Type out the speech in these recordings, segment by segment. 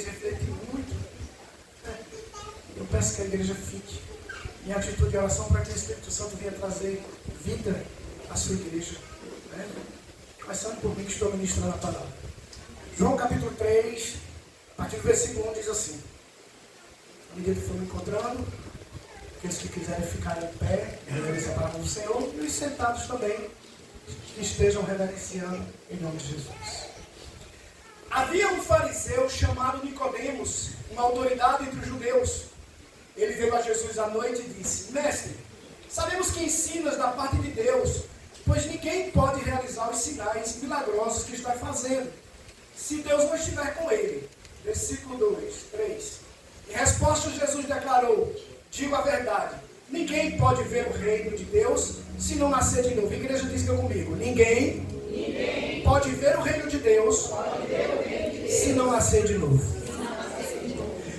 refletir muito, eu peço que a igreja fique em atitude de oração para que o Espírito Santo venha trazer vida à sua igreja. Né? Mas sabe por mim que estou ministrando a palavra. João capítulo 3, a partir do versículo 1 diz assim: à medida que for me encontrando, aqueles que quiserem ficar em pé, reverenciar a palavra do Senhor, e os sentados também, que estejam reverenciando em nome de Jesus. Havia um fariseu chamado Nicodemos, uma autoridade entre os judeus. Ele veio a Jesus à noite e disse: Mestre, sabemos que ensinas da parte de Deus, pois ninguém pode realizar os sinais milagrosos que está fazendo, se Deus não estiver com ele. Versículo 2, 3. Em resposta, Jesus declarou: digo a verdade, ninguém pode ver o reino de Deus se não nascer de novo. A igreja diz que comigo: ninguém pode ver o reino de Deus se não nascer de novo.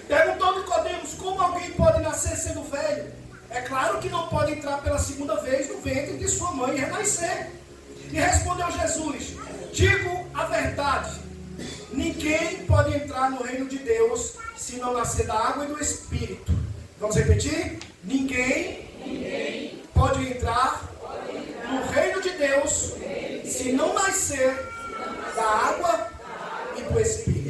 Perguntou Nicodemos: como alguém pode nascer sendo velho? É claro que não pode entrar pela segunda vez no ventre de sua mãe e renascer. E respondeu Jesus: digo a verdade, ninguém pode entrar no reino de Deus se não nascer da água e do Espírito. Vamos repetir? Ninguém pode entrar no reino de Deus se não nascer da água e do Espírito.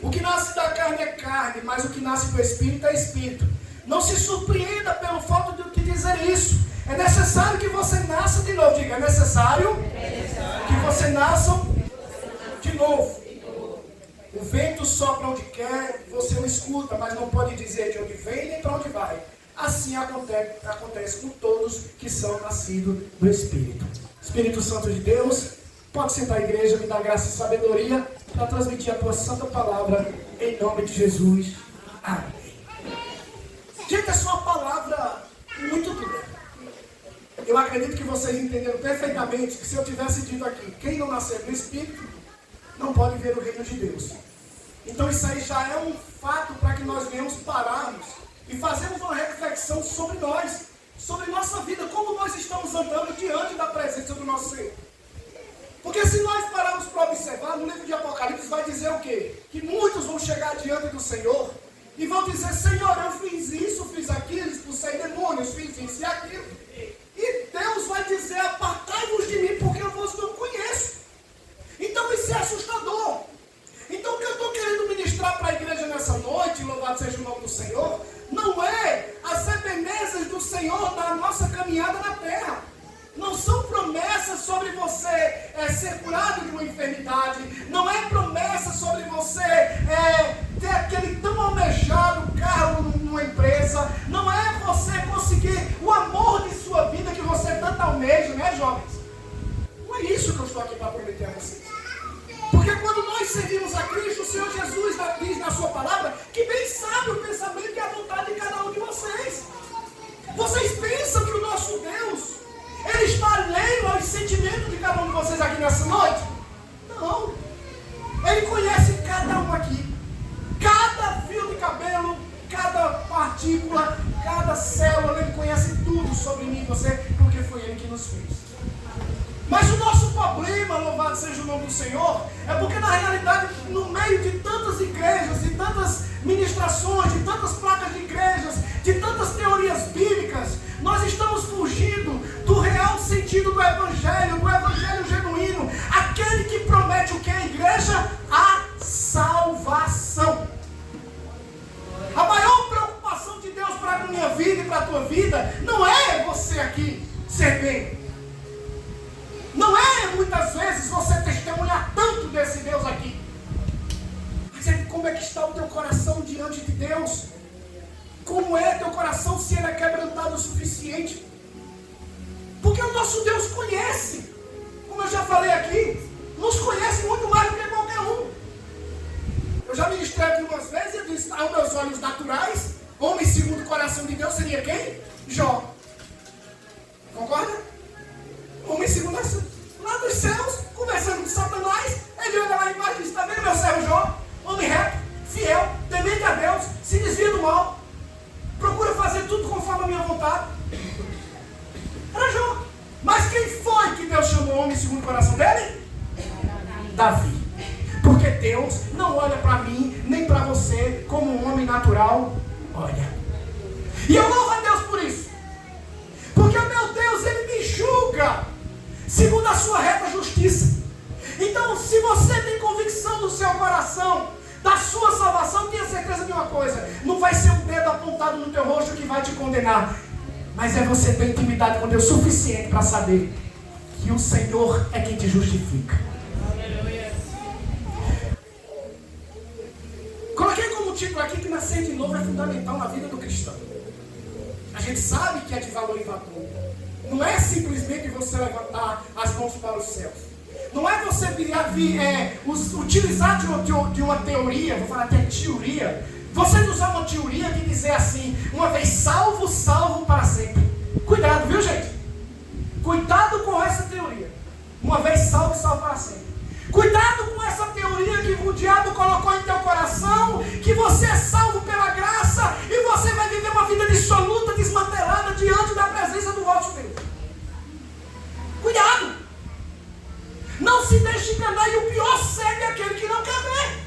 O que nasce da carne é carne, mas o que nasce do Espírito é Espírito. Não se surpreenda pelo fato de eu te dizer isso. É necessário que você nasça de novo. Diga: é necessário que você nasça de novo. O vento sopra onde quer, você o escuta, mas não pode dizer de onde vem nem para onde vai. Assim acontece com todos que são nascidos do Espírito. Espírito Santo de Deus, pode sentar a igreja, me dá graça e sabedoria para transmitir a tua santa palavra em nome de Jesus. Amém. Gente, essa é uma palavra muito dura. Eu acredito que vocês entenderam perfeitamente que se eu tivesse dito aqui: quem não nascer do Espírito não pode ver o reino de Deus. Então isso aí já é um fato para que nós venhamos pararmos e fazermos uma reflexão sobre nós, sobre nossa vida, como nós estamos andando diante da presença do nosso Senhor. Porque se nós pararmos para observar, no livro de Apocalipse vai dizer o quê? Que muitos vão chegar diante do Senhor e vão dizer: Senhor, eu fiz isso, fiz aquilo, expulsei demônios, fiz isso e aquilo. E Deus vai dizer: apartai-vos de mim, porque eu vos não conheço. Então isso é assustador. Então o que eu estou querendo ministrar para a igreja nessa noite, louvado seja o nome do Senhor, não é as ebenezas do Senhor na nossa caminhada na terra. Não são promessas sobre você ser curado de uma enfermidade. Não é promessa sobre você ter aquele tão almejado carro numa empresa. Não é você conseguir o amor de sua vida que você tanto almeja, né, jovens? Não é isso que eu estou aqui para prometer a vocês. Porque quando nós servimos a Cristo, o Senhor Jesus diz na sua palavra que bem sabe o pensamento e a vontade de cada um de vocês. Vocês pensam que o nosso Deus, Ele está alheio aos sentimentos de cada um de vocês aqui nessa noite? Não. Ele conhece cada um aqui. Cada fio de cabelo, cada partícula, cada célula, Ele conhece tudo sobre mim e você, porque foi Ele que nos fez. Mas o nosso problema, louvado seja o nome do Senhor, é porque na realidade, no meio de tantas igrejas, de tantas ministrações, de tantas placas de igrejas, de tantas teorias bíblicas, nós estamos fugindo do real sentido do evangelho genuíno, aquele que promete o que é a igreja? A salvação. A maior preocupação de Deus para a minha vida e para a tua vida não é você aqui ser bem. Não é muitas vezes você testemunhar tanto desse Deus aqui. Mas é como é que está o teu coração diante de Deus? Como é teu coração, se ele é quebrantado o suficiente? Porque o nosso Deus conhece. Como eu já falei aqui, nos conhece muito mais do que qualquer um. Eu já ministrei aqui umas vezes e eu disse: aos meus olhos naturais, homem segundo o coração de Deus seria quem? Jó. Concorda? Homem segundo lá dos céus, conversando com Satanás, ele olha lá embaixo e diz: está vendo meu servo Jó? Homem reto, fiel, temente a Deus, se desvia do mal, procura fazer tudo conforme a minha vontade. Era Jó. Mas quem foi que Deus chamou homem segundo o coração dele? Davi. Porque Deus não olha para mim, nem bem para você como um homem natural olha. E eu louvo a Deus por isso. Porque o meu Deus, Ele me julga segundo a sua reta justiça. Então, se você tem convicção no seu coração da sua salvação, tenha certeza de uma coisa: não vai ser um dedo apontado no teu rosto que vai te condenar, mas é você ter intimidade com Deus suficiente para saber que o Senhor é quem te justifica. Coloquei como título aqui que nascer de novo é fundamental na vida do cristão. A gente sabe que é de valor invador. Não é simplesmente você levantar as mãos para os céus. Não é você utilizar de uma teoria, vou falar até teoria. Você usar uma teoria de dizer assim: uma vez salvo, salvo para sempre. Cuidado, viu, gente? Cuidado com essa teoria. Uma vez salvo, salvo para sempre. Cuidado com essa teoria que o diabo colocou em teu coração, que você é salvo pela graça e você vai viver uma vida dissoluta, desmantelada diante da presença do vosso Deus. Cuidado! Não se deixe enganar, e o pior segue aquele que não quer ver.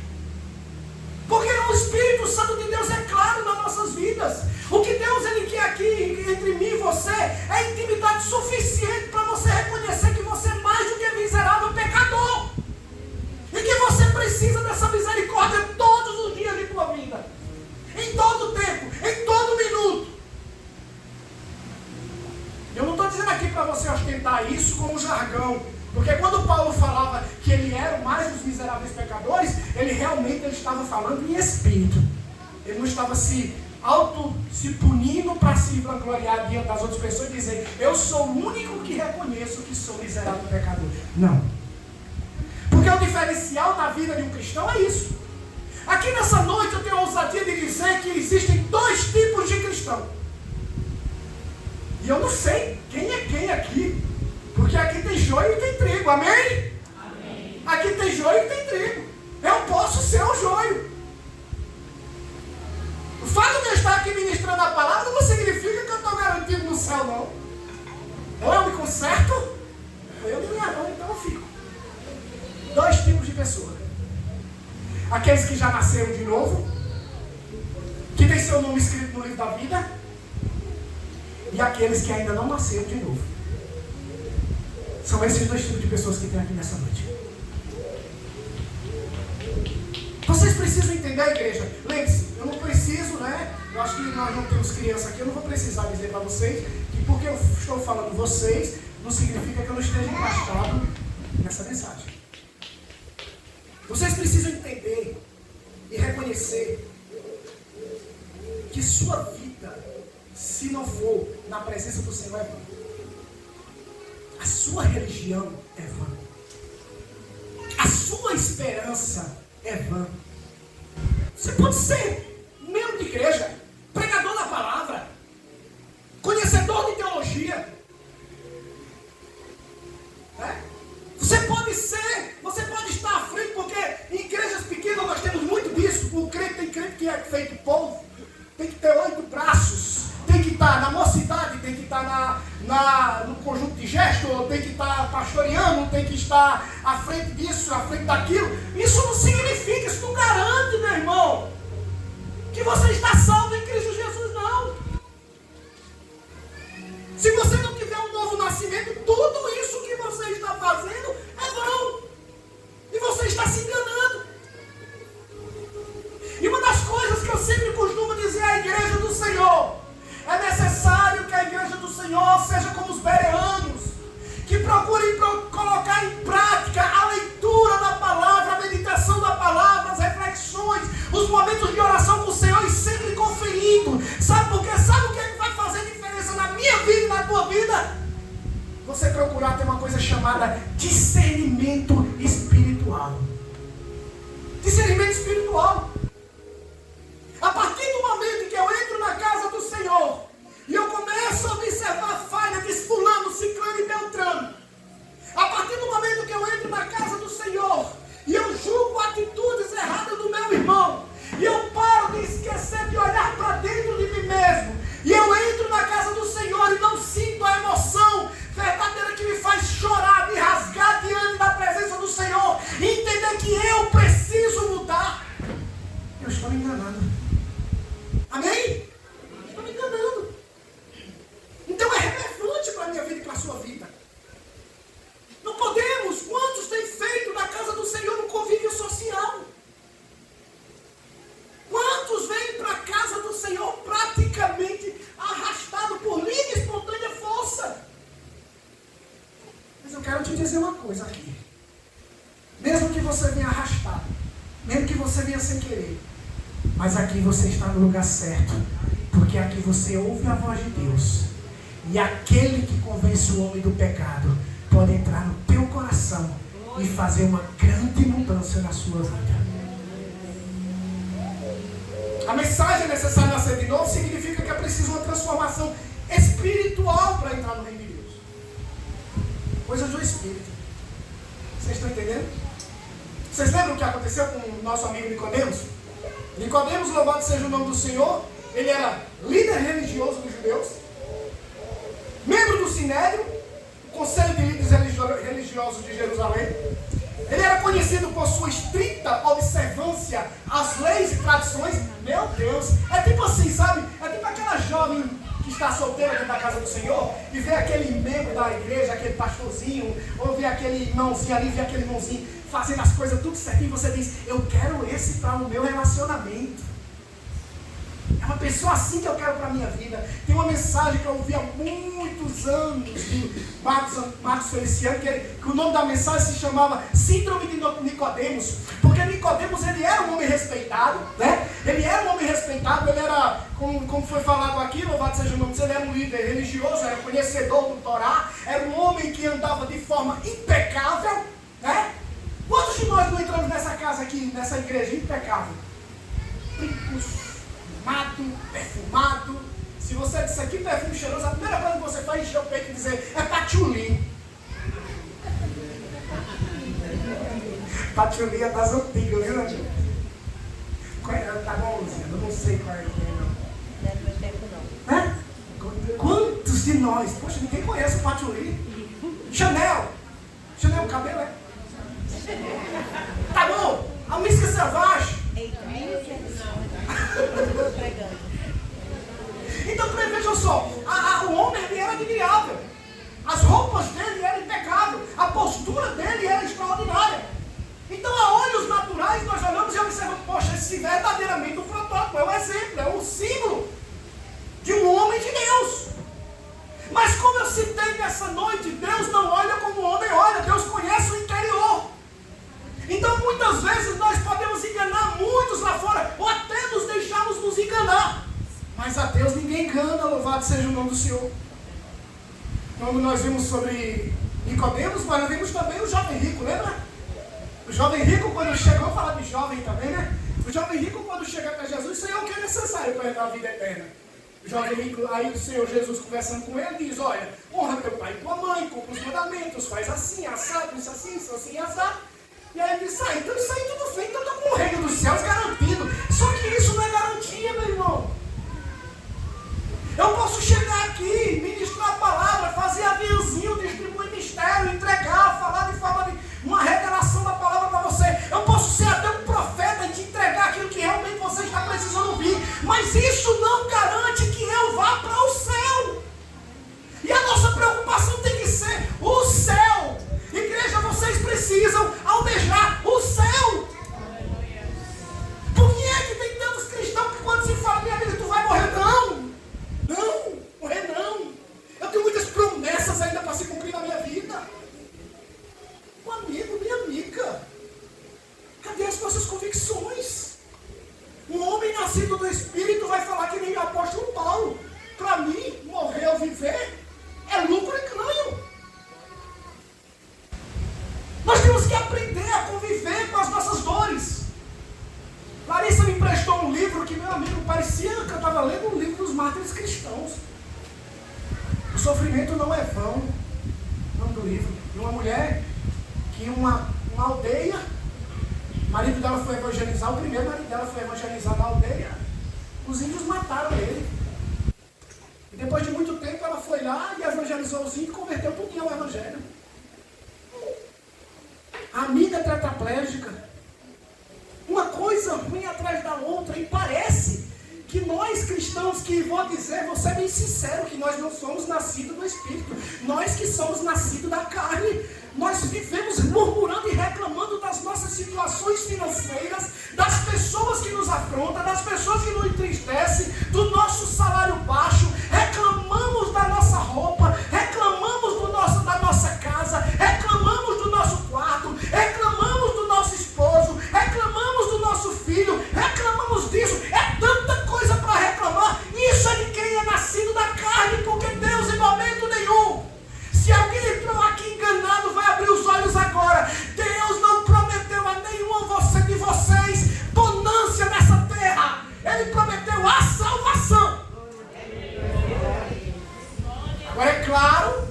Porque o Espírito Santo de Deus é claro nas nossas vidas. O que Deus Ele quer aqui entre mim e você é intimidade suficiente para você reconhecer que você é mais do que miserável pecador. E que você precisa dessa misericórdia todos os dias de tua vida. Em todo tempo, em todo minuto. Eu não estou dizendo aqui para você ostentar isso como jargão. Porque quando Paulo falava que ele era o mais dos miseráveis pecadores, ele realmente estava falando em espírito. Ele não estava se punindo para se vangloriar diante das outras pessoas e dizer: eu sou o único que reconheço que sou miserável pecador. Não. Porque o diferencial da vida de um cristão é isso. Aqui nessa noite eu tenho a ousadia de dizer que existem dois tipos de cristão. E eu não sei quem é quem aqui. Porque aqui tem joio e tem trigo, amém? Amém. Aqui tem joio e tem trigo. Eu posso ser o joio. O fato de eu estar aqui ministrando a palavra não significa que eu estou garantido no céu, não. Ou eu me conserto, ou eu me arrumo, então eu fico. Dois tipos de pessoas. Aqueles que já nasceram de novo, que tem seu nome escrito no livro da vida, e aqueles que ainda não nasceram de novo. São esses dois tipos de pessoas que tem aqui nessa noite. Vocês precisam entender a igreja. Lembre-se, eu não preciso, né? Eu acho que nós não temos criança aqui, eu não vou precisar dizer para vocês que porque eu estou falando vocês, não significa que eu não esteja encastado nessa mensagem. Vocês precisam entender e reconhecer que sua vida, se não for na presença do Senhor, é vã. A sua religião é vã. A sua esperança é vã. Você pode ser membro de igreja, pregador da palavra, conhecedor de teologia. Você pode estar à frente, porque em igrejas pequenas nós temos muito disso. O crente tem crente que é feito povo, tem que ter 8 braços. Tem que estar na mocidade, tem que estar no conjunto de gesto, tem que estar pastoreando, tem que estar à frente disso, à frente daquilo. Isso não significa, isso não garante, meu irmão, que você está salvo em Cristo Jesus, não. Se você não tiver um novo nascimento, tudo isso que você está fazendo é vão. E você está se enganando. E uma das coisas que eu sempre costumo dizer à igreja do Senhor: é necessário que a igreja do Senhor seja como os bereanos, que procurem colocar em prática a leitura da palavra, a meditação da palavra, as reflexões, os momentos de oração com o Senhor, e sempre conferindo. Sabe por quê? Sabe o que vai fazer diferença na minha vida e na tua vida? Você procurar ter uma coisa chamada discernimento espiritual. Discernimento espiritual. A partir do momento em que eu entro na casa do Senhor e eu começo a observar a falha de fulano, ciclano e beltrano, a partir do momento que eu entro na casa do Senhor e eu julgo atitudes erradas do meu irmão, e eu paro de esquecer de olhar para dentro de mim mesmo, e eu entro na casa do Senhor e não sinto a emoção verdadeira que me faz chorar, me rasgar diante da presença do Senhor, e entender que eu preciso mudar. vida. Não podemos. Quantos têm feito da casa do Senhor um convívio social? Quantos vêm para a casa do Senhor praticamente arrastado por livre e espontânea força? Mas eu quero te dizer uma coisa aqui. Mesmo que você venha arrastado, mesmo que você venha sem querer, mas aqui você está no lugar certo, porque aqui você ouve a voz de Deus, e aquele que convence o homem do pecado pode entrar no teu coração e fazer uma grande mudança na sua vida. A mensagem é necessária nascer de novo significa que é preciso uma transformação espiritual para entrar no reino de Deus. Coisas do Espírito. Vocês estão entendendo? Vocês lembram o que aconteceu com o nosso amigo Nicodemos? Nicodemos, louvado seja o nome do Senhor, ele era líder religioso dos judeus, membro do Sinédrio, o Conselho de Líderes Religiosos de Jerusalém. Ele era conhecido por sua estrita observância às leis e tradições. Meu Deus, é tipo assim, sabe? É tipo aquela jovem que está solteira dentro da casa do Senhor e vê aquele membro da igreja, aquele pastorzinho, ou vê aquele irmãozinho ali, vê aquele irmãozinho fazendo as coisas tudo certinho, e você diz, eu quero esse para o meu relacionamento. É uma pessoa assim que eu quero para a minha vida. Tem uma mensagem que eu ouvi há muitos anos de Marcos Feliciano, que o nome da mensagem se chamava Síndrome de Nicodemos, porque Nicodemos, ele era um homem respeitado, né? Ele era um homem respeitado, ele era, como foi falado aqui, louvado seja o nome dele, ele era um líder religioso, era conhecedor do Torá, era um homem que andava de forma impecável, né? Quantos de nós não entramos nessa casa aqui, nessa igreja impecável? Perfumado. Se você disser que perfume cheiroso, a primeira coisa que você faz é encher o peito e dizer, é patchouli. Patchouli é das antigas, viu, Angela? Tá bom, Luzinha, eu não sei qual é que é, não. Não é do meu tempo, não. Né? Quantos de nós? Poxa, ninguém conhece o patchouli. Chanel o cabelo, é? Tá bom, a música selvagem. Eita, então, vejam só, o homem ele era admirável, as roupas dele eram impecáveis, a postura dele era extraordinária. Então, a olhos naturais, nós olhamos e observamos, poxa, esse verdadeiramente o protótipo, é o exemplo, é o símbolo de um homem de Deus. Mas como eu citei nessa noite, Deus não olha como o homem olha, Deus conhece o interior. Então, muitas vezes, nós podemos enganar muitos lá fora, ou até nos deixarmos nos enganar. Mas a Deus ninguém engana, louvado seja o nome do Senhor. Quando nós vimos sobre Nicodemos, nós vimos também o jovem rico, lembra? O jovem rico, quando chegou, vamos falar de jovem também, né? O jovem rico, quando chega para Jesus, Senhor, o que é necessário para entrar na vida eterna? O jovem rico, aí o Senhor Jesus conversando com ele, diz, olha, honra teu pai e tua mãe, cumpre os mandamentos, faz assim, assado, isso assim, assado. E aí ele disse, então isso aí tudo feito, eu estou com o reino dos céus garantido. Só que isso não é garantia, meu irmão. Eu posso chegar aqui, ministrar a palavra, fazer aviãozinho, distribuir mistério, entregar, falar de forma de uma revelação da palavra para você. Eu posso ser até um profeta e te entregar aquilo que realmente você está precisando ouvir. Mas isso não garante que eu vá para o céu. E a nossa preocupação tem que ser o céu. Igreja, vocês precisam almejar o céu. Por que é que tem tantos cristãos que quando se fala, minha amiga, tu vai morrer? Não, morrer não. Eu tenho muitas promessas ainda para se cumprir na minha vida. Meu amigo, minha amiga, cadê as nossas convicções? Um homem nascido do Espírito vai falar que nem o apóstolo Paulo. Para mim, morrer ou viver é lucro e ganho. Nós temos que aprender a conviver com as nossas dores. Larissa me emprestou um livro que, meu amigo, parecia que eu estava lendo um livro dos mártires cristãos. O sofrimento não é vão. O nome do livro. De uma mulher que uma aldeia, o marido dela foi evangelizar, o primeiro marido dela foi evangelizar na aldeia. Os índios mataram ele. E depois de muito tempo ela foi lá e evangelizou os índios e converteu tudo ao evangelho. A amiga tetraplégica. Uma coisa ruim atrás da outra, e parece que que nós cristãos, que vou dizer, vou ser bem sincero, que nós não somos nascidos do Espírito. Nós que somos nascidos da carne, nós vivemos murmurando e reclamando das nossas situações financeiras, das pessoas que nos afrontam, das pessoas que nos entristecem, do nosso salário baixo, reclamamos da nossa roupa, reclamamos da nossa casa, reclamamos do nosso quarto, reclamamos do nosso esposo, reclamamos do nosso filho, reclamamos disso. É tanta coisa para reclamar. Isso é de quem é nascido da carne, porque Deus em momento nenhum, se alguém entrou aqui enganado, vai abrir os olhos agora. Deus não prometeu a nenhum de vocês bonância nessa terra. Ele prometeu a salvação. Agora é claro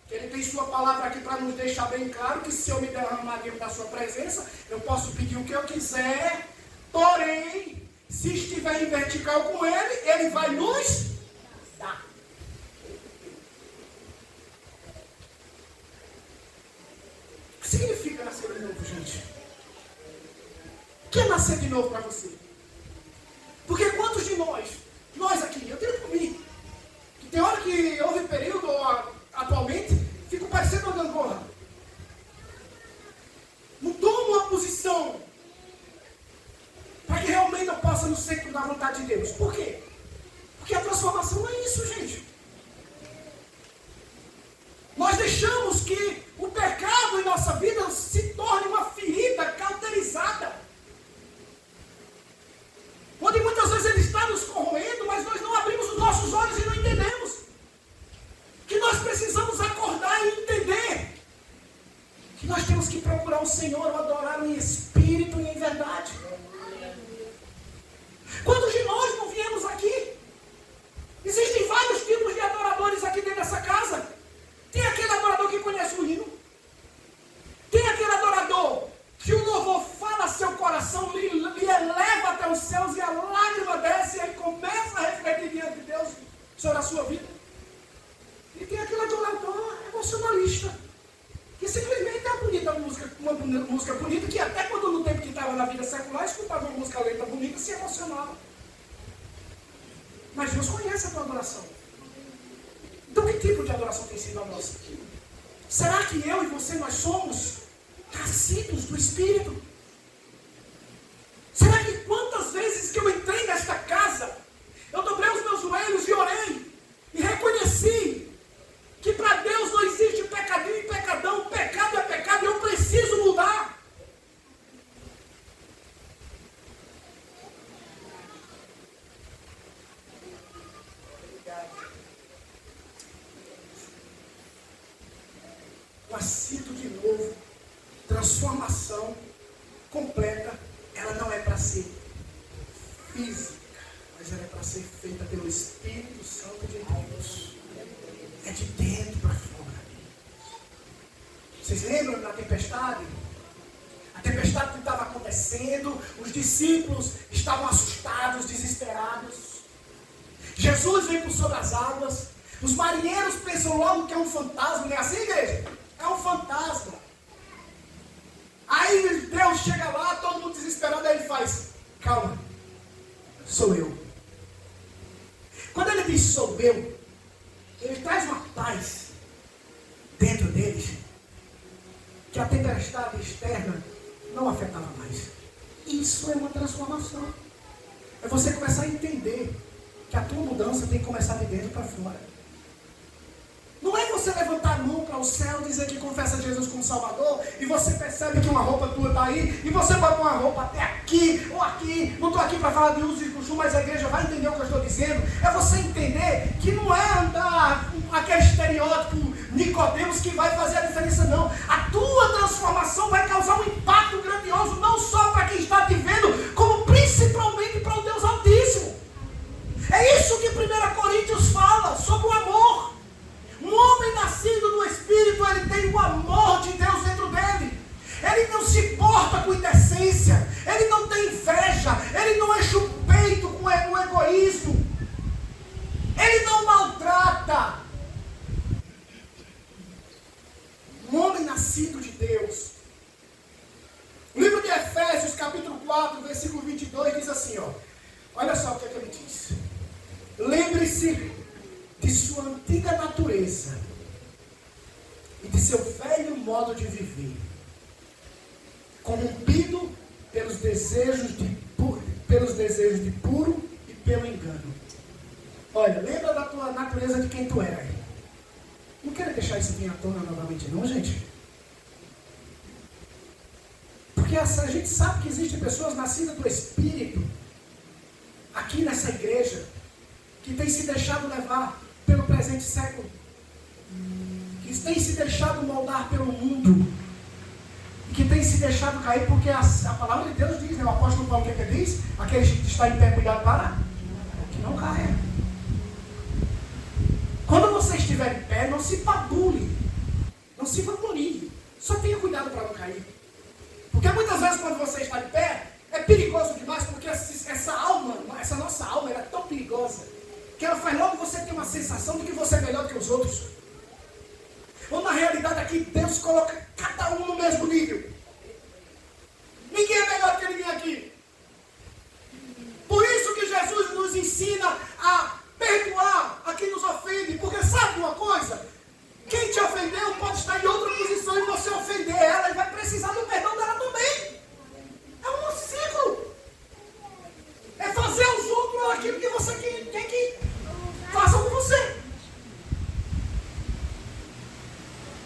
que Ele tem sua palavra aqui para nos deixar bem claro que se eu me derramar dentro da sua presença, eu posso pedir o que eu quiser, porém, se estiver em vertical com Ele, Ele vai nos dar. O que significa nascer de novo, gente? O que é nascer de novo para você? Porque quantos de nós aqui, eu tenho comigo, que tem hora que houve período, atualmente, fico parecendo uma gangorra. Não tomo uma posição para que realmente eu possa no centro da vontade de Deus. Por quê? Porque a transformação é isso, gente. Nós deixamos que o pecado em nossa vida se torne uma ferida cauterizada, onde muitas vezes ele está nos corroendo, mas nós não abrimos os nossos olhos e não entendemos que nós precisamos acordar e entender que nós temos que procurar o Senhor, adorar em espírito e em verdade. Quantos de nós não viemos aqui? Existem vários tipos de adoradores aqui dentro dessa casa. Tem aquele adorador que conhece o hino. Tem aquele adorador que o louvor fala seu coração, lhe eleva até os céus e a lágrima desce e ele começa a refletir diante de Deus sobre a sua vida. E tem aquele adorador emocionalista, que simplesmente é uma música bonita, que até quando no tempo que estava na vida secular, escutava uma música lenta bonita e se emocionava. Mas Deus conhece a tua adoração. Então que tipo de adoração tem sido a nossa? Será que eu e você, nós somos nascidos do Espírito? Será que quantas vezes que eu entrei nesta casa, eu dobrei os meus joelhos e orei, e reconheci que para Deus não existe pecadinho e pecadão, pecado é pecado e eu preciso mudar. Nascido de novo, transformação completa, ela não é para ser física, mas ela é para ser feita pelo Espírito Santo de Deus. É de dentro para fora. Vocês lembram da tempestade? A tempestade que estava acontecendo, os discípulos estavam assustados, desesperados. Jesus vem por sobre as águas. Os marinheiros pensam logo que é um fantasma, não é assim, igreja? É um fantasma. Aí Deus chega lá, todo mundo desesperado, aí ele faz: calma, sou eu. Quando ele diz sou eu, ele traz uma paz dentro deles, que a tempestade externa não afetava mais. Isso é uma transformação. É você começar a entender que a tua mudança tem que começar de dentro para fora. Não é você levantar a mão para o céu e dizer que confessa Jesus como Salvador, e você percebe que uma roupa tua está aí, e você bota uma roupa até aqui, ou aqui. Não estou aqui para falar de uso e costume, mas a igreja vai entender o que eu estou dizendo. É você entender que não é andar aquele estereótipo Nicodemos que vai fazer a diferença, não. A tua transformação vai causar um impacto grandioso, não só para quem está te vendo, como principalmente para o Deus Altíssimo. É isso que 1 Coríntios fala sobre o amor. Um homem nascido do Espírito, ele tem o amor de Deus dentro dele. Ele não se importa com indecência, ele não tem inveja, ele não enche o peito com o egoísmo, ele não maltrata. Um homem nascido de Deus. O livro de Efésios, capítulo 4, versículo 22, diz assim, olha só o que ele diz. Lembre-se de sua antiga natureza e de seu velho modo de viver, corrompido pelos desejos de puro e pelo engano. Olha, lembra da tua natureza de quem tu era. Não quero deixar isso vir à tona novamente não, gente. Porque a gente sabe que existem pessoas nascidas do Espírito, aqui nessa igreja, que têm se deixado levar pelo presente século, que têm se deixado moldar pelo mundo, que têm se deixado cair, porque a palavra de Deus diz, né? O apóstolo Paulo, o que ele diz? Aquele que está em pé, cuidado para que não caia. Quando você estiver em pé, não se pabule, não se vanguarde, só tenha cuidado para não cair. Porque muitas vezes quando você está de pé, é perigoso demais, porque essa alma, essa nossa alma, ela é tão perigosa, que ela faz logo você ter uma sensação de que você é melhor do que os outros. Ou na realidade aqui, Deus coloca cada um no mesmo nível. Ninguém é melhor do que ninguém aqui. Por isso que Jesus nos ensina a perdoar a quem nos ofende, porque sabe uma coisa? Quem te ofendeu pode estar em outra posição e você ofender ela e vai precisar do perdão dela também. É um ciclo. É fazer aos outros aquilo que você quer que façam com você.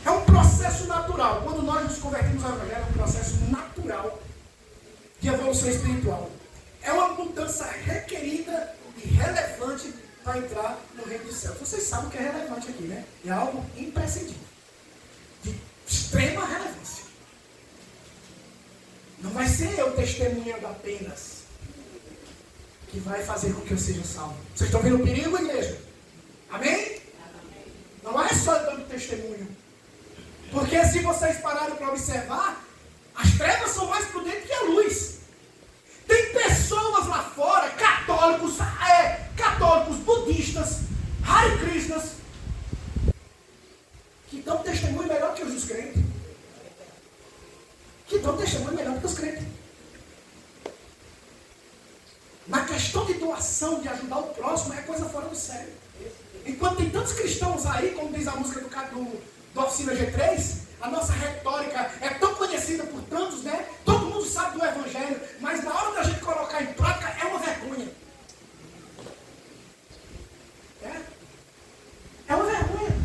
É um processo natural. Quando nós nos convertimos ao Evangelho, é um processo natural de evolução espiritual. É uma mudança requerida e relevante para entrar no reino dos céus. Vocês sabem o que é relevante aqui, né? É algo imprescindível, de extrema relevância. Não vai ser eu testemunhando apenas que vai fazer com que eu seja salvo. Vocês estão vendo o perigo, igreja? Amém? Não é só dando testemunho. Porque se vocês pararem para observar, as trevas são mais prudentes que a luz. Tem pessoas lá fora, católicos, budistas, Hare Krishnas, que dão testemunho melhor que os crentes. Que dão testemunho melhor que os crentes. Na questão de doação, de ajudar o próximo, é coisa fora do sério. Enquanto tem tantos cristãos aí, como diz a música do Oficina G3, a nossa retórica é tão conhecida por tantos, né? Todo mundo sabe do Evangelho, mas na hora da gente colocar em prática é uma vergonha. É uma vergonha.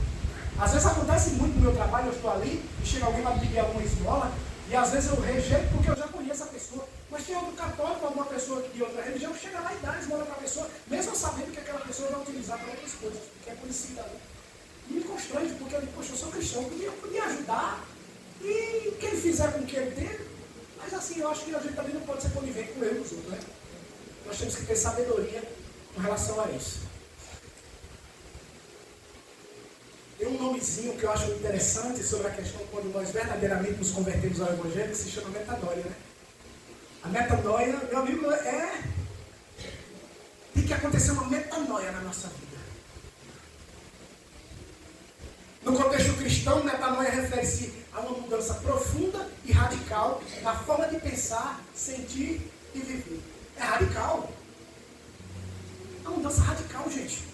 Às vezes acontece muito no meu trabalho, eu estou ali e chega alguém para pedir alguma esmola, e às vezes eu rejeito porque eu já conheço a pessoa. Mas tem algum católico, alguma pessoa de outra religião, chega lá e dá esmola para a pessoa, mesmo sabendo que aquela pessoa vai utilizar para outras coisas, porque é conhecida. E me constrange, porque eu digo, poxa, eu sou cristão, eu podia ajudar, e quem fizer com que ele tenha, mas assim, eu acho que a gente também não pode ser conivente com ele e os outros, né? Nós temos que ter sabedoria com relação a isso. Tem um nomezinho que eu acho interessante sobre a questão quando nós verdadeiramente nos convertemos ao Evangelho, que se chama metanoia, né? A metanoia, meu amigo, tem que acontecer uma metanoia na nossa vida. No contexto cristão, metanoia refere-se a uma mudança profunda e radical na forma de pensar, sentir e viver. É radical. É uma mudança radical, gente.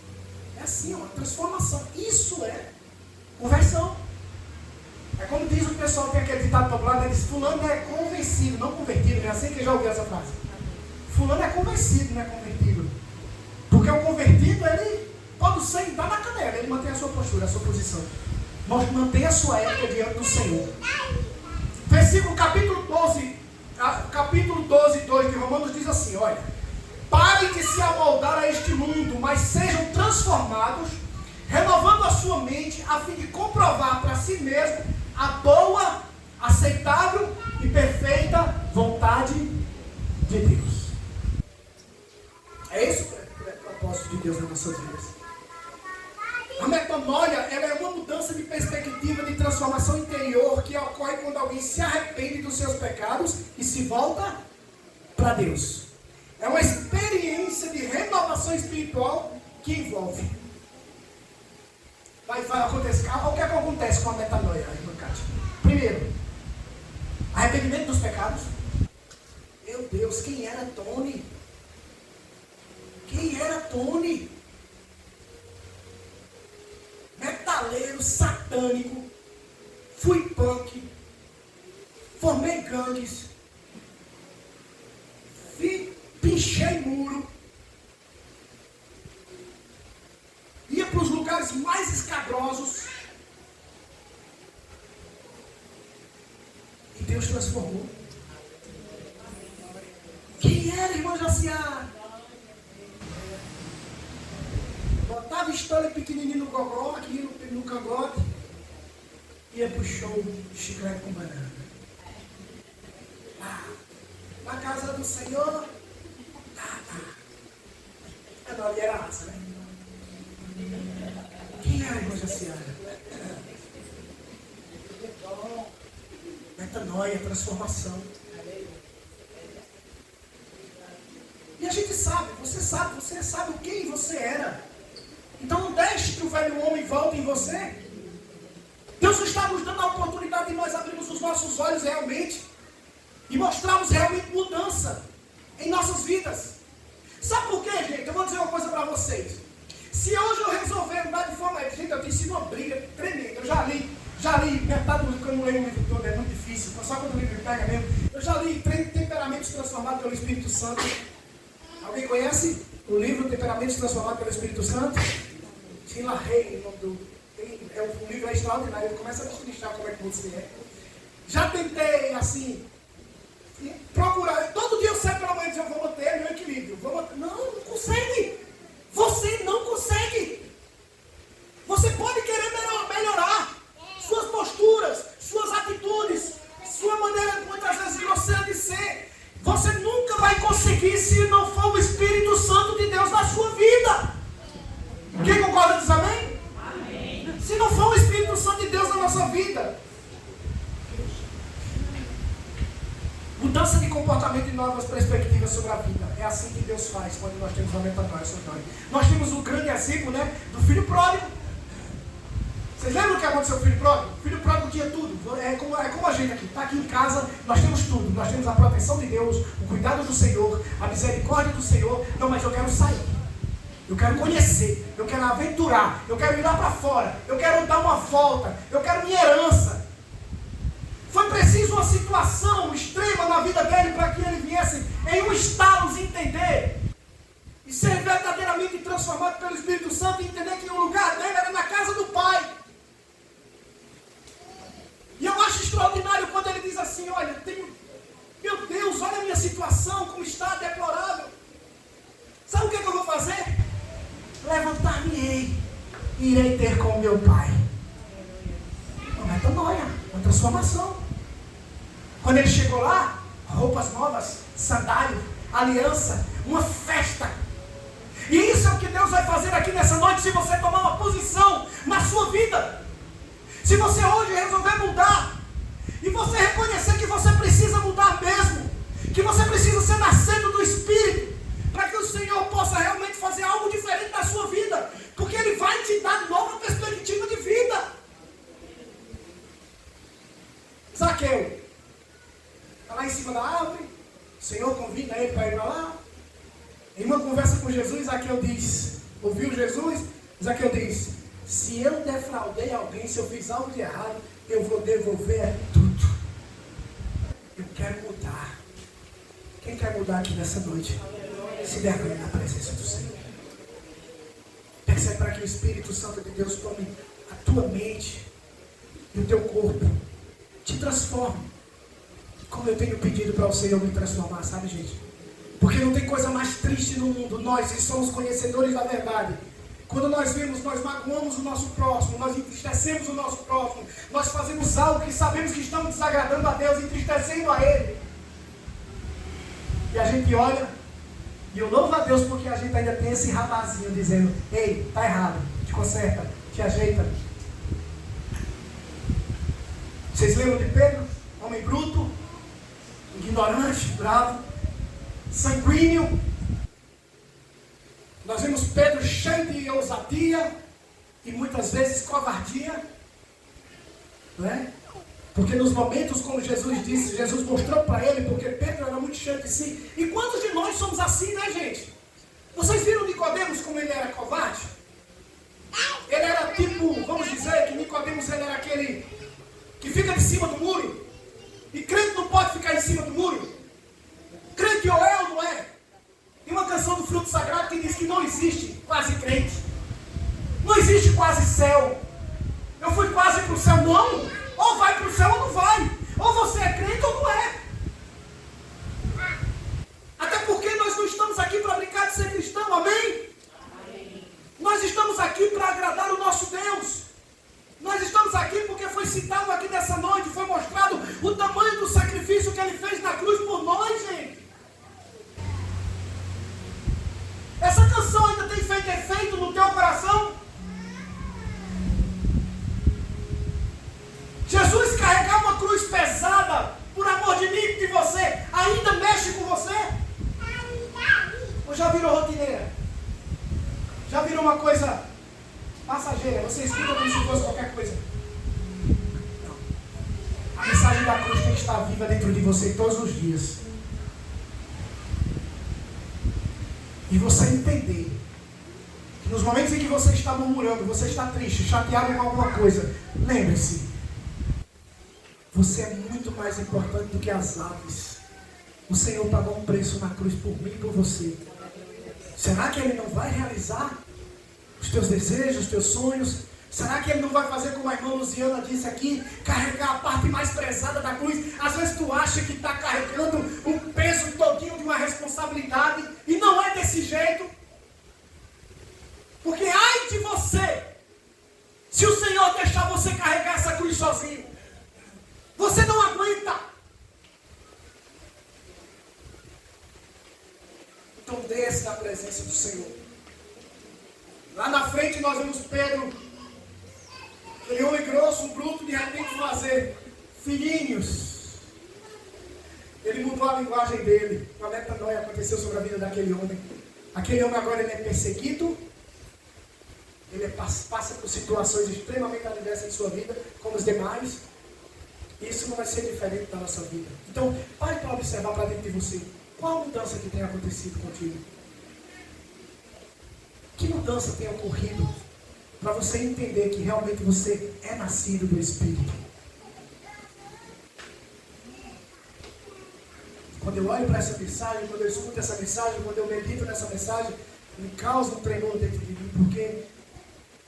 É assim, é uma transformação. Isso é conversão. É como diz o pessoal, tem aquele ditado popular, né? Diz, fulano é convencido, não convertido. É assim que já ouviu essa frase. Fulano é convencido, não é convertido. Porque o convertido, ele pode sentar na cadeira, ele mantém a sua postura, a sua posição. Mantém a sua ética diante do Senhor. Versículo capítulo 12, 2 de Romanos diz assim, olha, parem de se amoldar a este mundo, mas sejam transformados, renovando a sua mente, a fim de comprovar para si mesmo a boa, aceitável e perfeita vontade de Deus. É esse o propósito de Deus nas nossas vidas. A metanoia, ela é uma mudança de perspectiva, de transformação interior que ocorre quando alguém se arrepende dos seus pecados e se volta para Deus. É uma experiência de renovação espiritual que envolve. Vai acontecer. O que acontece com a metanoia, irmã Cátia? Primeiro, arrependimento dos pecados. Meu Deus, quem era Tony? Quem era Tony? satânico, fui punk, formei gangues, pinchei muro, ia para os lugares mais escabrosos, e Deus transformou. Quem era, irmã Jaciara? Botava história pequenininho no gogó, aqui no cangote, ia pro show chiclete com banana. Lá, na casa do Senhor, tá. Não, ali era a raça, né? Quem era, irmã Jaciara? Metanoia, transformação. E a gente sabe, você sabe quem você era. Então não deixe que o velho homem volte em você. Deus está nos dando a oportunidade de nós abrirmos os nossos olhos realmente e mostrarmos realmente mudança em nossas vidas. Sabe por quê, gente? Eu vou dizer uma coisa para vocês. Se hoje eu resolver andar de forma... Gente, eu tenho sido uma briga tremenda. Eu já li metade do livro, que eu não leio o livro todo, é muito difícil. Só quando o livro me pega mesmo. Eu já li Temperamentos Transformados pelo Espírito Santo. Alguém conhece o livro Temperamentos Transformados pelo Espírito Santo? Tim LaHaye, o livro é extraordinário, ele começa a destrinchar como é que você é. Já tentei, assim, procurar, todo dia eu saio pela manhã e digo, eu vou manter meu equilíbrio. Não consegue. Você não consegue. Você pode querer melhorar suas posturas, suas atitudes, sua maneira muitas vezes grosseira de ser. Você nunca vai conseguir se não for o Espírito Santo de Deus na sua vida. Quem concorda diz amém? Amém. Se não for o Espírito Santo de Deus na nossa vida. Mudança de comportamento e novas perspectivas sobre a vida. É assim que Deus faz quando nós temos uma metanoia sobre nós. Nós temos um grande exemplo, né, do filho pródigo. Vocês lembram o que aconteceu com o filho pródigo? O filho pródigo tinha tudo. É como a gente aqui. Está aqui em casa, nós temos tudo. Nós temos a proteção de Deus, o cuidado do Senhor, a misericórdia do Senhor. Não, mas eu quero sair. Eu quero conhecer. Eu quero aventurar. Eu quero ir lá para fora. Eu quero dar uma volta. Eu quero minha herança. Foi preciso uma situação extrema na vida dele para que ele viesse em um estalo entender e ser verdadeiramente transformado pelo Espírito Santo e entender que o lugar dele era na casa do Pai. E eu acho extraordinário quando ele diz assim, olha, meu Deus, olha a minha situação, como está, deplorável. Sabe o que eu vou fazer? Levantar-me-ei e irei ter com o meu Pai. Uma metanoia, uma transformação. Quando ele chegou lá, roupas novas, sandália, aliança, uma festa. E isso é o que Deus vai fazer aqui nessa noite se você tomar uma posição na sua vida. Se você hoje resolver mudar, e você reconhecer que você precisa mudar mesmo, que você precisa ser nascido do Espírito, para que o Senhor possa realmente fazer algo diferente na sua vida, porque Ele vai te dar nova perspectiva de vida. Zaqueu está lá em cima da árvore, o Senhor convida ele para ir para lá. Em uma conversa com Jesus, Zaqueu diz, ouviu Jesus? Zaqueu diz, se eu defraudei alguém, se eu fiz algo de errado, eu vou devolver tudo. Eu quero mudar. Quem quer mudar aqui nessa noite? Se vergonha na presença do Senhor. Percebe para que o Espírito Santo de Deus tome a tua mente e o teu corpo. Te transforme. Como eu tenho pedido para o Senhor me transformar, sabe, gente? Porque não tem coisa mais triste no mundo. Nós que somos conhecedores da verdade. Quando nós vemos, nós magoamos o nosso próximo, nós entristecemos o nosso próximo, nós fazemos algo que sabemos que estamos desagradando a Deus, entristecendo a Ele. E a gente olha, e eu louvo a Deus porque a gente ainda tem esse rapazinho dizendo, ei, está errado, te conserta, te ajeita. Vocês lembram de Pedro? Homem bruto, ignorante, bravo, sanguíneo. Nós vemos Pedro cheio de ousadia e muitas vezes covardia, não é? Porque nos momentos como Jesus disse, Jesus mostrou para ele, porque Pedro era muito cheio de si. E quantos de nós somos assim, né, gente? Vocês viram Nicodemos como ele era covarde? Ele era tipo, vamos dizer que Nicodemos Nicodemos ele era aquele que fica de cima do muro. E crente não pode ficar em cima do muro. Crente ou é ou não é? Tem uma canção do Fruto Sagrado que diz que não existe quase crente. Não existe quase céu. Eu fui quase para o céu, não. Ou vai para o céu ou não vai. Ou você é crente ou não é. Até porque nós não estamos aqui para brincar de ser cristão, amém? Nós estamos aqui para agradar o nosso Deus. Nós estamos aqui porque foi citado aqui nessa noite, foi mostrado o tamanho do sacrifício que Ele fez na cruz por nós, gente. Essa canção ainda tem feito efeito no teu coração? Jesus carregar uma cruz pesada por amor de mim e de você, ainda mexe com você? Ou já virou rotineira? Já virou uma coisa passageira? Você escuta como se fosse qualquer coisa? Não. A mensagem da cruz tem que estar viva dentro de você todos os dias. E você entender que nos momentos em que você está murmurando, você está triste, chateado com alguma coisa, lembre-se, você é muito mais importante do que as aves. O Senhor pagou um preço na cruz por mim e por você. Será que Ele não vai realizar os teus desejos, os teus sonhos? Será que Ele não vai fazer como a irmã Luciana disse aqui, carregar a parte mais pesada da cruz? Às vezes tu acha que está carregando o peso todinho de uma responsabilidade e não é desse jeito. Porque ai de você, se o Senhor deixar você carregar essa cruz sozinho. Você não aguenta. Então desce na presença do Senhor. Lá na frente nós vemos Pedro, aquele homem grosso, bruto, de repente fazer filhinhos. Ele mudou a linguagem dele. Uma metanoia aconteceu sobre a vida daquele homem. Aquele homem agora ele é perseguido. Ele passa por situações extremamente adversas em sua vida, como os demais. Isso não vai ser diferente da nossa vida. Então, pare para observar para dentro de você. Qual a mudança que tem acontecido contigo? Que mudança tem ocorrido para você entender que realmente você é nascido do Espírito? Quando eu olho para essa mensagem, quando eu escuto essa mensagem, quando eu medito nessa mensagem, me causa um tremor dentro de mim, porque,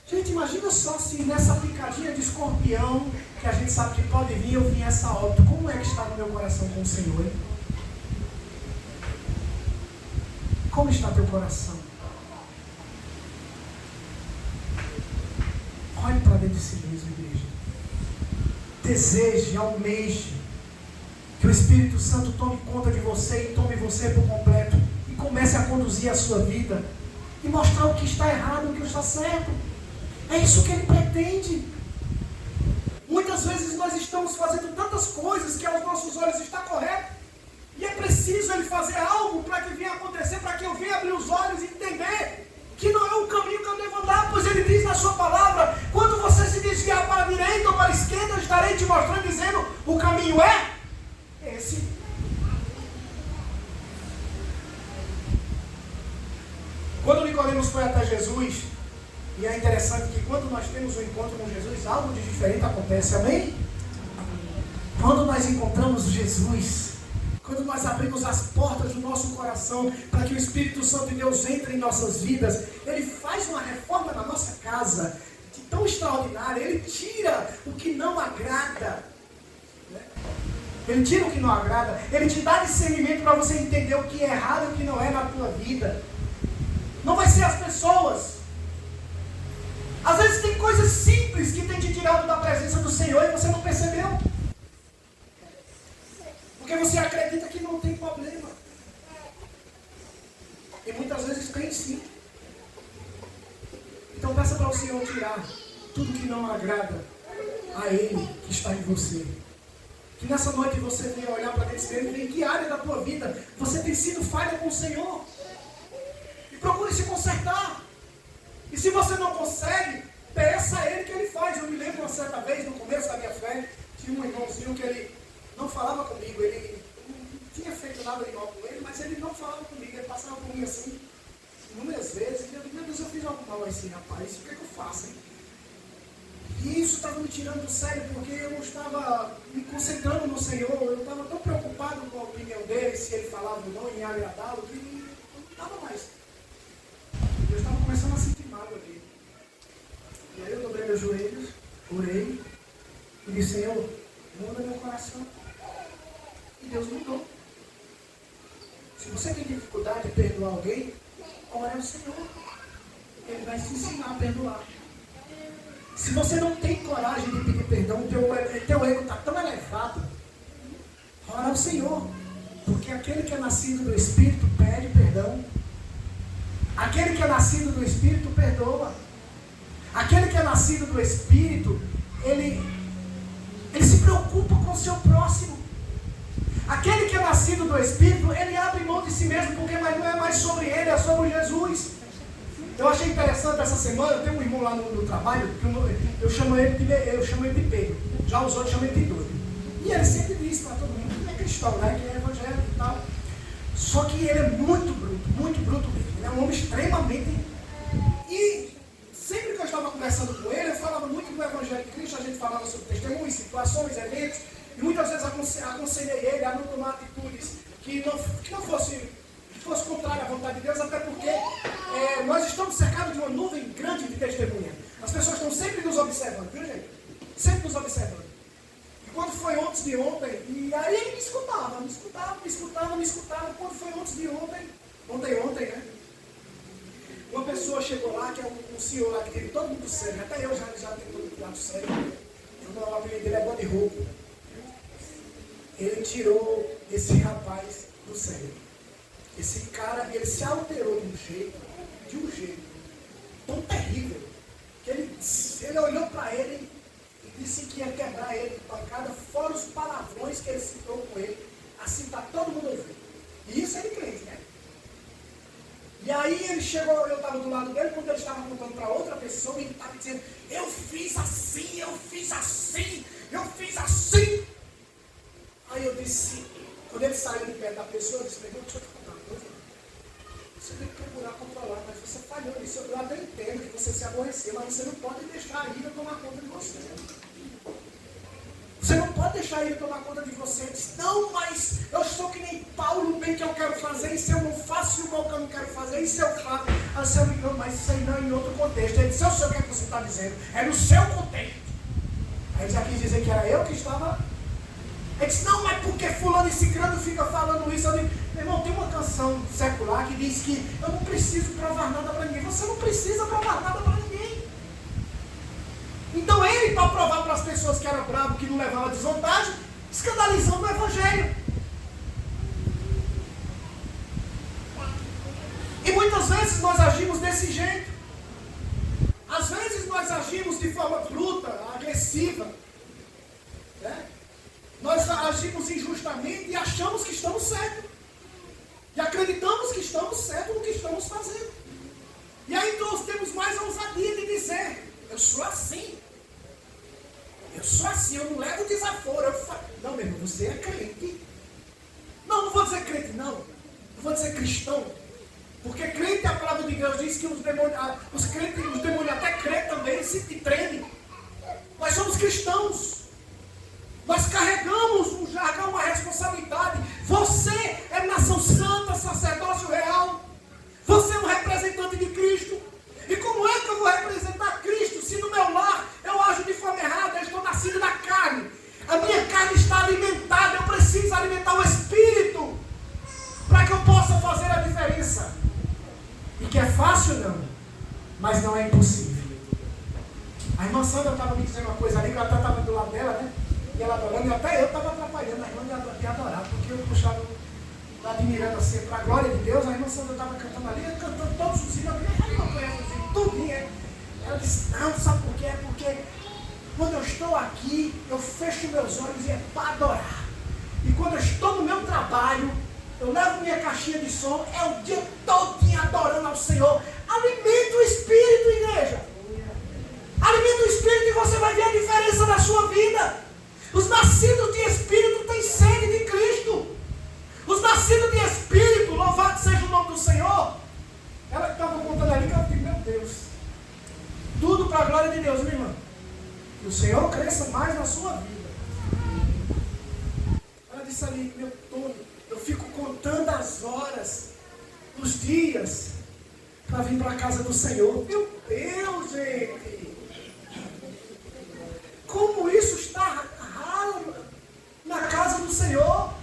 gente, imagina só se nessa picadinha de escorpião, que a gente sabe que pode vir, eu viesse a óbito. Como é que está no meu coração com o Senhor, hein? Como está teu coração? Olhe para dentro de si mesmo, igreja. Deseje, almeje que o Espírito Santo tome conta de você e tome você por completo e comece a conduzir a sua vida e mostrar o que está errado e o que está certo. É isso que Ele pretende. Muitas vezes nós estamos fazendo tantas coisas que aos nossos olhos está correto. E é preciso Ele fazer algo para que venha acontecer, para que eu venha abrir os olhos e entender que não é o caminho que eu devo andar, pois Ele diz na sua palavra, quando você se desviar para a direita ou para a esquerda, eu estarei te mostrando, dizendo, o caminho é esse. Quando Nicodemos foi até Jesus, e é interessante que quando nós temos um encontro com Jesus, algo de diferente acontece, amém? Quando nós encontramos Jesus, quando nós abrimos as portas do nosso coração para que o Espírito Santo de Deus entre em nossas vidas, Ele faz uma reforma na nossa casa, de tão extraordinária. Ele tira o que não agrada, né? Ele tira o que não agrada, Ele te dá discernimento para você entender o que é errado e o que não é na tua vida. Não vai ser as pessoas. Às vezes tem coisas simples que tem te tirado da presença do Senhor e você não percebeu. Porque você acredita que não tem problema. E muitas vezes tem sim. Então peça para o Senhor tirar tudo que não agrada a Ele que está em você. Que nessa noite você venha olhar para dentro dele e ver em que área da tua vida você tem sido falha com o Senhor. E procure se consertar. E se você não consegue, peça a Ele que Ele faz. Eu me lembro uma certa vez, no começo da minha fé, tinha um irmãozinho que ele não falava comigo, ele não tinha feito nada de mal com ele, mas ele não falava comigo, ele passava por mim assim, inúmeras vezes, e eu digo, meu Deus, eu fiz algo mal a esse rapaz, o que é que eu faço, hein? E isso estava me tirando do sério, porque eu não estava me concentrando no Senhor, eu estava tão preocupado com a opinião dele, se ele falava ou não, em agradá-lo, que não estava mais. Eu estava começando a sentir mágoa dele. E aí eu dobrei meus joelhos, orei, e disse: Senhor, muda meu coração. E Deus mudou. Se você tem dificuldade de perdoar alguém, ore ao Senhor. Ele vai te ensinar a perdoar. Se você não tem coragem de pedir perdão, teu ego está tão elevado, ora ao Senhor. Porque aquele que é nascido do Espírito pede perdão. Aquele que é nascido do Espírito perdoa. Aquele que é nascido do Espírito, ele se preocupa com o seu próximo. Aquele que é nascido do Espírito, ele abre mão de si mesmo, porque não é mais sobre ele, é sobre Jesus. Eu achei interessante essa semana, eu tenho um irmão lá no trabalho, que eu chamo ele de Pedro, já os outros chamam ele de doido. E ele sempre diz para todo mundo que ele é cristão, né, que é evangélico e tal. Só que ele é muito bruto mesmo. Ele é um homem extremamente... E sempre que eu estava conversando com ele, eu falava muito do Evangelho de Cristo, a gente falava sobre testemunhos, situações, eventos, e muitas vezes aconselhei ele a não tomar atitudes que não fosse contrária à vontade de Deus, até porque nós estamos cercados de uma nuvem grande de testemunha. As pessoas estão sempre nos observando, viu, gente? Sempre nos observando. E quando foi antes de ontem, e aí ele me escutava. Quando foi antes de ontem, né? Uma pessoa chegou lá, que é um senhor lá que teve todo mundo sério, até eu já tenho todo mundo sério. O apelido dele é bode roubo. Ele tirou esse rapaz do sério. Esse cara, ele se alterou de um jeito tão terrível, que ele olhou para ele e disse que ia quebrar ele de pancada, fora os palavrões que ele citou com ele, assim para todo mundo ouvir. E isso ele crente, né? E aí ele chegou, eu estava do lado dele, quando ele estava contando para outra pessoa, ele estava dizendo: eu fiz assim. Aí eu disse, quando ele saiu de perto da pessoa, eu disse: deixa eu te contar uma coisa. Você tem que procurar controlar, mas você falhou nisso. Eu até entendo que você se aborreceu, mas você não pode deixar a ira tomar conta de você. Você não pode deixar ele tomar conta de você. Ele disse: não, mas eu sou que nem Paulo, o bem que eu quero fazer, e se eu não faço, o mal que eu não quero fazer, e se eu faço, mas isso aí não é em outro contexto. Ele disse: eu sei o que é que você está dizendo, é no seu contexto. Aí ele já quis dizer que era eu que estava. Ele disse: não, mas porque fulano e ciclano fica falando isso? Eu digo: meu irmão, tem uma canção secular que diz que eu não preciso provar nada para ninguém. Você não precisa provar nada para ninguém. Então ele, para provar para as pessoas que era bravo, que não levava desvantagem, escandalizando o Evangelho. E muitas vezes nós agimos desse jeito. Às vezes nós agimos de forma bruta, agressiva, né? Nós agimos injustamente e achamos que estamos certos. E acreditamos que estamos certos no que estamos fazendo. E aí nós temos mais ousadia de dizer: eu sou assim, eu não levo desaforo. Não, meu irmão, você é crente. Não vou dizer crente, não vou dizer cristão. Porque crente, a palavra de Deus diz que os demônios até crê também, se tremem. Nós somos cristãos. Nós carregamos um jargão, uma responsabilidade. Você é nação santa, sacerdócio real. Você é um representante de Cristo. E como é que eu vou representar Cristo se no meu lar eu ajo de forma errada? Eu estou nascido da carne. A minha carne está alimentada. Eu preciso alimentar o Espírito para que eu possa fazer a diferença. E que é fácil, não. Mas não é impossível. A irmã Sandra estava me dizendo uma coisa ali, que ela estava do lado dela, né? E ela adorando, e até eu estava atrapalhando a irmã de adorar, porque eu puxava, admirando assim, para a glória de Deus. A irmã Sandra estava cantando ali, cantando todos os hinos, a irmã conhece os hinos, tudinho, é. Ela disse: não, sabe por quê? É porque quando eu estou aqui, eu fecho meus olhos e é para adorar. E quando eu estou no meu trabalho, eu levo minha caixinha de som, é o dia todinho adorando ao Senhor. Alimenta o Espírito, igreja. Alimenta o Espírito e você vai ver a diferença na sua vida. Os nascidos de Espírito têm sede de Cristo. Os nascidos de Espírito, louvado seja o nome do Senhor. Ela que estava contando ali, que eu digo: meu Deus, tudo para a glória de Deus, minha irmã. o Senhor cresça mais na sua vida. Ela disse ali, meu Tony, eu fico contando as horas, os dias, para vir para a casa do Senhor. Meu Deus, gente! Como isso está raro na casa do Senhor?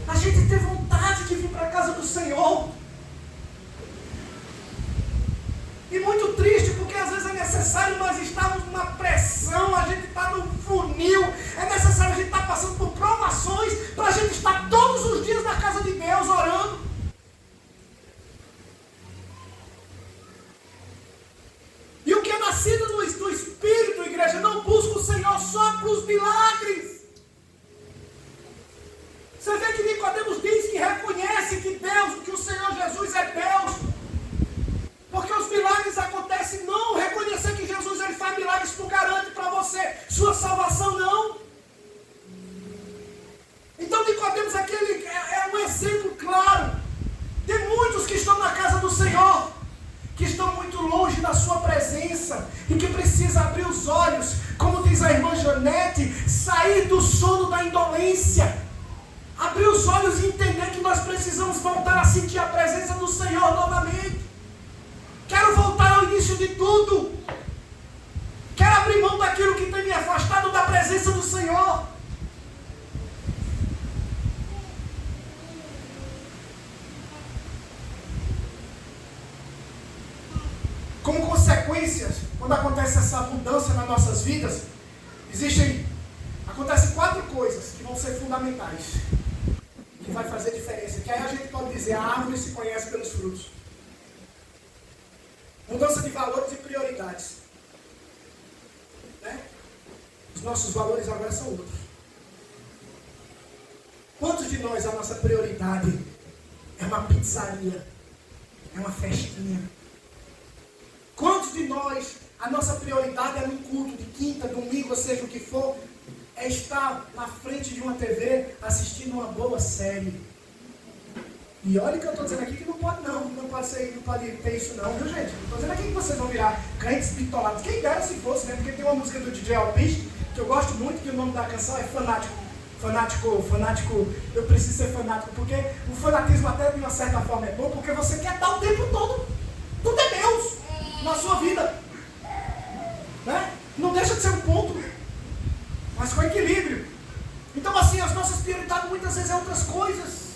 A gente tem vontade de vir para a casa do Senhor. E muito triste, porque às vezes é necessário nós estarmos numa pressão, a gente está num funil, é necessário a gente estar passando por provações para a gente estar todos os dias na casa de Deus orando. E o que é nascido do Espírito, igreja, não busca o Senhor só para os milagres. Você vê que Nicodemos diz que reconhece que Deus, que o Senhor Jesus é Deus. Porque os milagres acontecem, não reconhecer que Jesus ele faz milagres não garante para você sua salvação, não. Então Nicodemos aqui é um exemplo claro. Tem muitos que estão na casa do Senhor, que estão muito longe da sua presença e que precisam abrir os olhos, como diz a irmã Janete, sair do sono da indolência, abrir os olhos e entender que nós precisamos voltar a sentir a presença do Senhor novamente. Quero voltar ao início de tudo. Quero abrir mão daquilo que tem me afastado da presença do Senhor. Como consequências, quando acontece essa mudança nas nossas vidas, acontecem 4 coisas que vão ser fundamentais, que vai fazer diferença. Que aí a gente pode dizer, a árvore se conhece pelos frutos. Mudança de valores e prioridades. Né? Os nossos valores agora são outros. Quantos de nós a nossa prioridade é uma pizzaria? É uma festinha? Quantos de nós a nossa prioridade é num culto de quinta, domingo, ou seja o que for, é estar na frente de uma TV assistindo uma boa série? E olha que eu estou dizendo aqui que não pode ter isso não, viu gente? Não estou dizendo aqui que vocês vão virar crentes bitolados. Quem dera se fosse, né? Porque tem uma música do DJ Alpiste, que eu gosto muito, que o nome da canção é Fanático. Fanático, eu preciso ser fanático, porque o fanatismo até de uma certa forma é bom, porque você quer dar o tempo todo. Tudo é Deus na sua vida. Né? Não deixa de ser um ponto, mas com equilíbrio. Então assim, as nossas prioridades muitas vezes é outras coisas.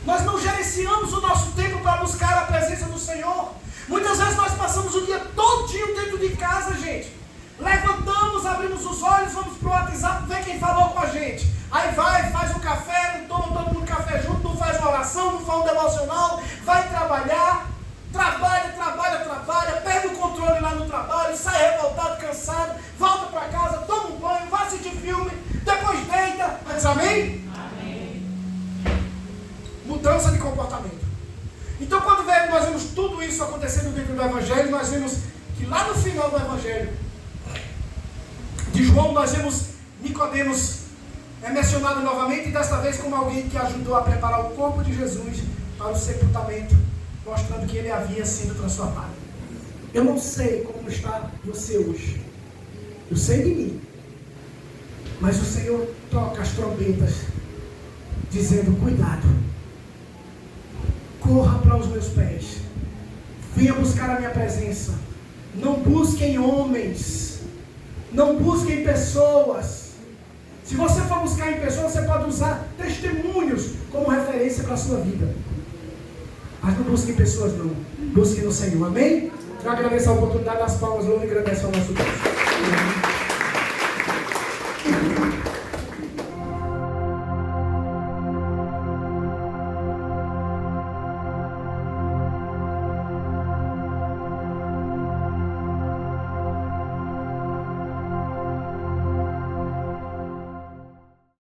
Nós não gerenciamos o nosso tempo para buscar a presença do Senhor. Muitas vezes nós passamos o dia todinho dentro de casa, gente. Levantamos, abrimos os olhos, vamos para o WhatsApp, ver quem falou com a gente. Aí faz um café, não toma todo mundo café junto, não faz uma oração, não faz um devocional, vai trabalhar, trabalha, perde o controle lá no trabalho, sai revoltado, cansado, volta para casa, toma um banho, vai assistir filme, depois deita. Mas amém? Mudança de comportamento. Então quando nós vemos tudo isso acontecendo dentro do Evangelho, nós vemos que lá no final do Evangelho de João, nós vemos Nicodemos mencionado novamente, e desta vez como alguém que ajudou a preparar o corpo de Jesus para o sepultamento, mostrando que ele havia sido transformado. Eu não sei como está você hoje. Eu sei de mim. Mas o Senhor toca as trombetas, dizendo, cuidado. Corra para os meus pés. Venha buscar a minha presença. Não busquem homens. Não busquem pessoas. Se você for buscar em pessoas, você pode usar testemunhos como referência para a sua vida. Mas não busquem pessoas não. Busquem no Senhor. Amém? Eu agradeço a oportunidade das palmas. Louvo e agradeço ao nosso Deus.